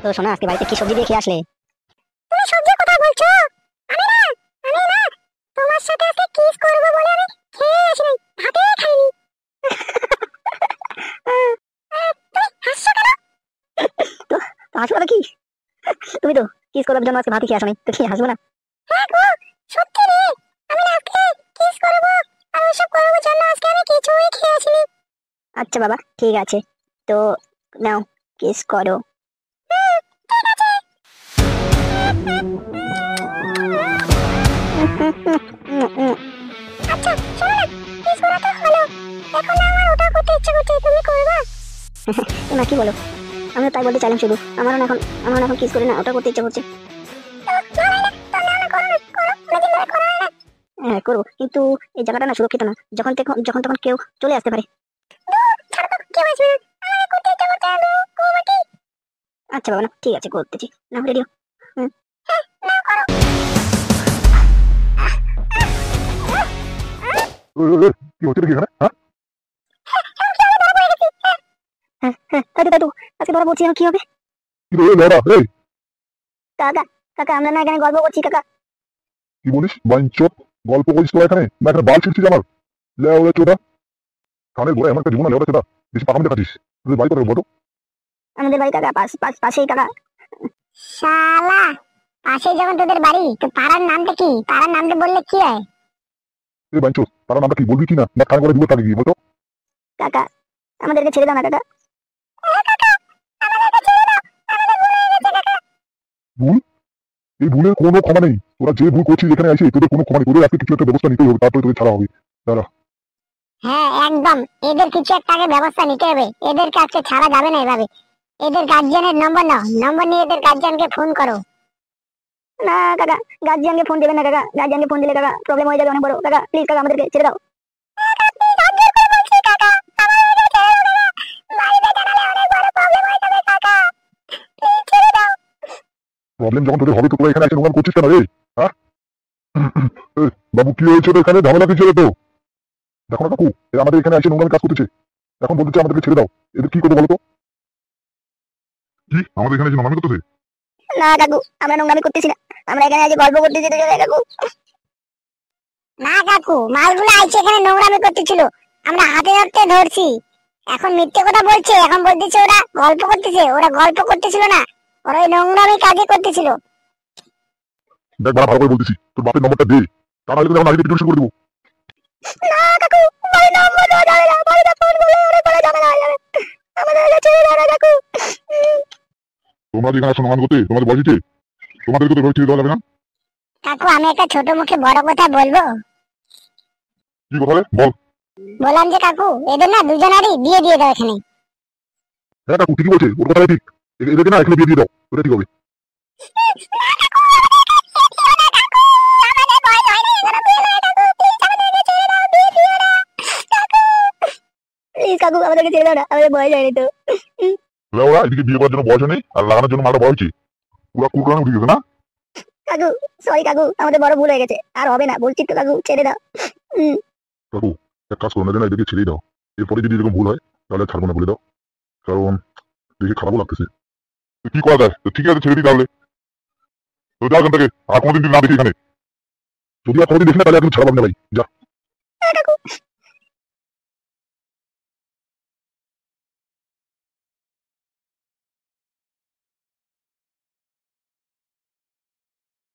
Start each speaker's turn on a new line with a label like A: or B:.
A: তো শোনা, আজকে বাড়িতে কি সবজি দিয়ে খেয়ে আসলে?
B: তুমি সবজির কথা বলছো? আমি না তোমার সাথে আজকে কিস করব বলে আমি খেয়ে আসিনি, ভাতই খাইনি। তুমি হাসছো কেন?
A: তো হাসবো না কি? তুমি তো কিস করার জন্য আজকে ভাতই খেয়ে আসো নাই, তো কি হাসবো না?
B: হ্যাঁ গো, সত্যি রে, আমি না আজকে কিস করব আর ওসব করব জন্য আজকে আমি কিছুই খেয়ে আসিনি।
A: আচ্ছা বাবা, ঠিক আছে, তো নাও কিস করো।
B: ঠিক আছে। আচ্ছা শোনো না, কিস করা তো হলো, এখন আমার ওটা করতে ইচ্ছে করছে, তুমি করবা?
A: না, কি বলো? আমি তাই বলতে চাইলাম, শুধু আমার এখন কিস করে না ওটা করতে ইচ্ছা করছে। হ্যাঁ করবো, কিন্তু এই জায়গাটা না সুরক্ষিত না, যখন তখন কেউ চলে আসতে পারে। আচ্ছা বাবা, না ঠিক আছে, করতেছি, না রেডিও।
C: কি হচ্ছে নাকি এখানে?
A: হ্যাঁ হ্যাঁ, তাই তো আজকে ধরা পড়ছি, কি হবে?
C: কি রে লেওড়া, এই
A: কাকা কাকা, আমরা না এখানে গল্প করছি কাকা।
C: কি বলিস? বাইঞ্চোদ, গল্প করিস তোরা এখানে? না এখানে বাল ছিড়ছিস আমার? লেওড়া চোদা, কানের গোড়া এমন একটা জীবন, লেওড়া চোদা, বেশি পাকামি দেখাচ্ছিস। তুই বাড়ি করে বলো।
A: আমাদের বাড়ি কাকা, পাশেই কাকা।
B: শালা, পাশে যখন তোদের বাড়ি, তো পাড়ার নামটা কি? পাড়ার নামটা বললে কি হয়?
C: এই বাইঞ্চোদ, তারা নামটা কি বলবি কি না? না কানে করে দিব তাকে গিয়ে বলতো।
A: কাকা, আমাদেরকে ছেড়ে দাও না কাকা।
C: ভুল? এই ভুলের কোনো ক্ষমা নেই। তোরা যে ভুল করছিস এখানে আসে, তোদের কোনো ক্ষমা নেই। তোদের আজকে কিছু একটা ব্যবস্থা নিতে হবে, তারপরে তোদের ছাড়া হবে। দাঁড়া,
B: হ্যাঁ একদম, এদের কিছু একটা আগে ব্যবস্থা নিতে হবে, এদেরকে আজকে ছাড়া যাবে না এভাবে। এদের গার্জিয়ানের নম্বর নাও, নম্বর নিয়ে এদের গার্জিয়ানকে ফোন করো।
A: না কাকা, গার্জিয়ানকে ফোন দেবেন না কাকা, গার্জিয়ানকে ফোন দিলে কাকা প্রবলেম হয়ে যাবে অনেক বড়। কাকা প্লিজ, কাকা আমাদেরকে ছেড়ে দাও।
C: প্রবলেম যখন তোদের হবে তো তোরা এখানে এসে নোংরাম করছিস কেন রে? হ্যাঁ? এই, বাবু কি হয়েছে তো এখানে? ঝামেলা কি ছিল তো? দেখো না কাকু, এরা আমাদের এখানে এসে নোংরামি কাজ করতেছে, এখন বলতেছে আমাদেরকে ছেড়ে দাও। এদের কি করবো বলো তো? কি আমাদের এখানে এসে নোংরামি করতেছে?
A: না কাকু, আমরা নোংরামি করতেছি না, আমরা এখানে আজ গল্প করতেছি দুজনে কাকু।
B: না কাকু, মালগুলো আইছে এখানে নোংরামি করতেছিল, আমরা হাতে ধরতে ধরছি। এখন মিথ্যে কথা বলছে, এখন বলতেছে ওরা গল্প করতেছে। ওরা গল্প করতেছিল না, ওরা ওই নোংরামি কাজে করতেছিল।
C: দেখ বড় ভালো করে বলতেছি, তোর বাপের নম্বরটা দে, তা নাহলে কিন্তু এখন আগে পিটুন শুরু করে দেবো।
A: না কাকু, বাড়ি নম্বর দেওয়া যাবে না, বাড়িতে ফোন করলে অনেক বড় ঝামেলা হয়ে যাবে, আমাদেরকে ছেড়ে দাও না কাকু।
C: তোমরা যেখানে আসো নোংরামি করতে, তোমাদের বয়সীতে, তোমাদেরকে তো এভাবে ছেড়ে দেওয়া যাবে না।
B: কাকু, আমি একটা ছোট মুখে বড় কথা বলবো?
C: কি কথা রে বল।
B: বললাম যে কাকু, এদের না দুজনারই বিয়ে দিয়ে দাও এখানে।
C: হ্যাঁ কাকু ঠিকই বলছে, ওর কথাই ঠিক। এদেরকে না এখানে বিয়ে দিয়ে দাও, ওটা ঠিক হবে।
A: প্লিজ কাকু, আমাদেরকে ছেড়ে দাও না, আমাদের বয়স হয়নি তো।
C: ওরা এদিকে বিয়ে করার জন্য বয়স নেই, আর লাগানোর জন্য মালটা বয়স হয়েছে। পুরা কুকুরানো উঠে গেছে না?
A: কাকু সরি কাকু, আমাদের বড় ভুল হয়ে গেছে, আর হবে না বলছি তো কাকু, ছেড়ে দাও।
C: কাকু এক কাজ করো না, যেন এদেরকে ছেড়েই দাও। এরপরে যদি এরকম ভুল হয় তাহলে ছাড়বো না বলে দাও, কারণ দেখে খারাপও লাগতেছে। তো কি করা যায়? তো ঠিক আছে ছেড়ে দিই তাহলে। তো যা এখান থেকে, আর কোনোদিন না দেখি এখানে। যদি আর কোনোদিন দেখি না তাহলে এখন ছাড়া পাবো না ভাই, যা।
A: কাকু